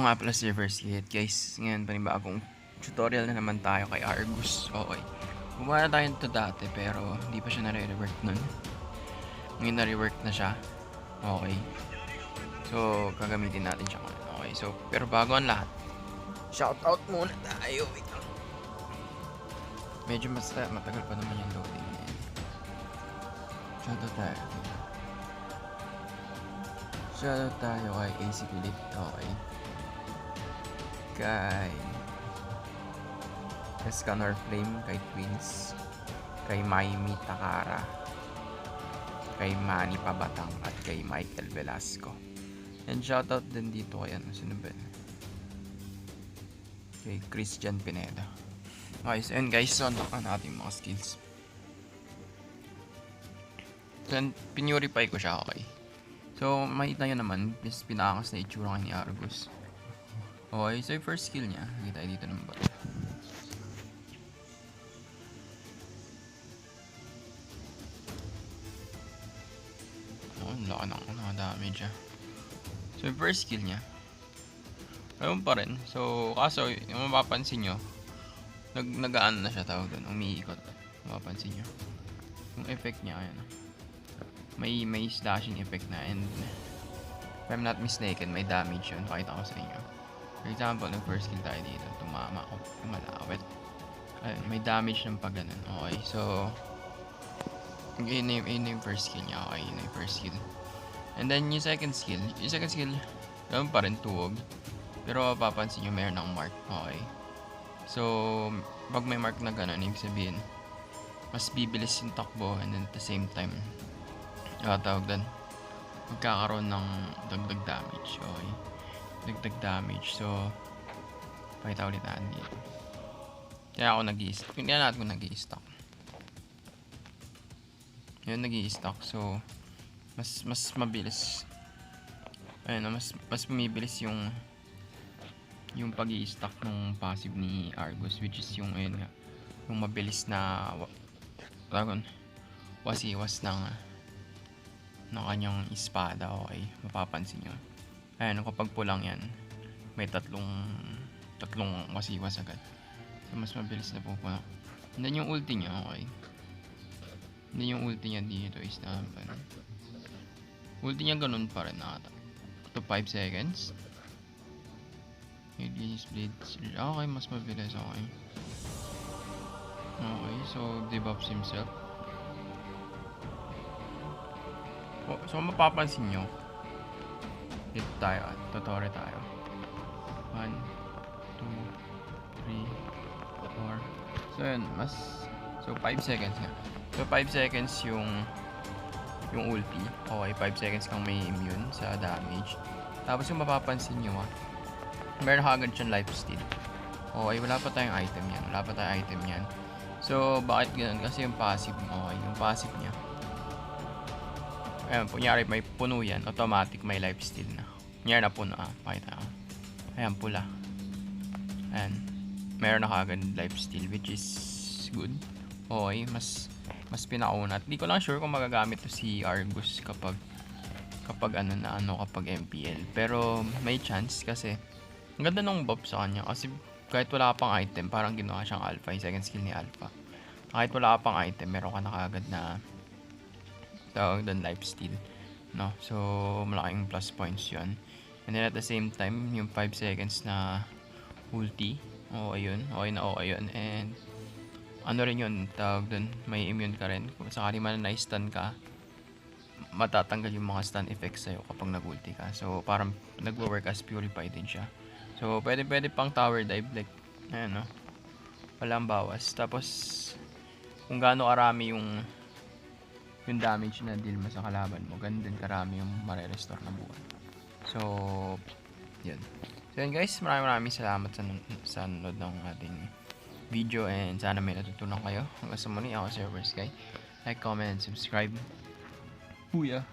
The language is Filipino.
nga pala si First Hit guys. Ngayon panibagong tutorial na naman tayo kay Argus. Okay. Gumawa na tayo ito dati pero hindi pa siya nare-rework nun. Ngayon na-rework na siya. Okay. So gagamitin natin siya ngayon. Okay. So pero bago ang lahat, shoutout muna tayo. Wait lang. Medyo matagal pa naman yung loading na yan. Shoutout tayo. Shoutout tayo kay AC Kulit. Okay. Kay Escanor Flame, kay Twins, kay Maimi Takara, kay Manny Pabatang, at kay Michael Velasco. And shoutout din dito kay sino ba? Kay Christian Pineda. Okay, so and guys, so unlock na natin mga skills. So pinurify ko siya, okay. So makita nyo naman, pinakas na itsura ni Argus. Okay, so yung first skill niya, nakita dito ng bot. Oh, ang laki ng damage ah. So yung first skill niya, ayun pa rin. So, kaso, yung mapapansin nyo, nag-aan na siya tawag doon, umiikot. Mapapansin nyo. Yung effect niya, ayun. May slashing effect na, and if I'm not mistaken, may damage yun. Pakita ko sa inyo. For example, yung first skill tayo dito, tumama ako, malawet. Ayun, may damage ng pag ganun. Okay, so yun yung first skill niya. Okay, yun yung first skill. And then yung second skill, ganoon pa rin, tuwog. Pero papansin nyo, mayroon ng mark. Okay. So, pag may mark na gano'n, ibig sabihin, mas bibilis yung takbo, and then at the same time, tawag doon, magkakaroon ng dagdag damage. Okay. Dagdag damage. So, pakita ulit natin dito. Kaya ako nag-i-stock. Hindi natin kung nag-i-stock. Yun, nag-i-stock. So, mas mabilis. Ayun, mas bumibilis yung pag-i-stock ng passive ni Argus, which is yung, ayun nga, yung mabilis na wasiwas ng kanyang espada. Okay, mapapansin nyo. Ayan, kapag pulang yan, may tatlong wasiwas agad. So, mas mabilis na pupuno. And then yung ulti niya, okay. And then yung ulti niya dito is na, ulti niya ganun pa rin ata. To 5 seconds. Okay, mas mabilis, okay. Okay, so debuffs himself. So mapapansin nyo, dito tayo, tutorial tayo. 1, 2, 3, 4. So yun, so 5 seconds nga. So 5 seconds yung ulti. Okay, 5 seconds kang may immune sa damage. Tapos yung mapapansin nyo meron agad siyang lifesteal. Okay, wala pa tayong item yan. So bakit ganoon? Kasi yung passive, okay, yung passive niya, ayan, kunyari may puno yan, automatic may lifesteal na. Kunyari na puno, pakita ko. Ayan, pula. Ayan, meron na kagad lifesteal, which is good. Okay, mas pinauna. At di ko lang sure kung magagamit to si Argus kapag MPL. Pero may chance kasi ang ganda ng buff sa kanya. Kasi kahit wala pang item, parang ginawa siyang alpha, yung second skill ni alpha. Kahit wala pang item, meron ka na kagad na tawag doon lifesteal, no? So malaking plus points yun. And then at the same time, yung 5 seconds na ulti, okay yun. And ano rin yun, tawag doon, may immune ka rin. Kung sakali man na-stun ka, matatanggal yung mga stun effects sa'yo kapag nag-ulti ka. So parang nagwo-work as purify din siya. So pwede pang tower dive, like ayan, no? Walang bawas. Tapos kung gaano karami yung damage na deal mo sa kalaban mo, ganun din karami yung mare-restore na buhay. So yun. So yun guys, maraming salamat sa nanonood ng ating video, and sana may natutunan kayo. Hanggang sa muli, ako si Guy. Like, comment, and subscribe. Booyah!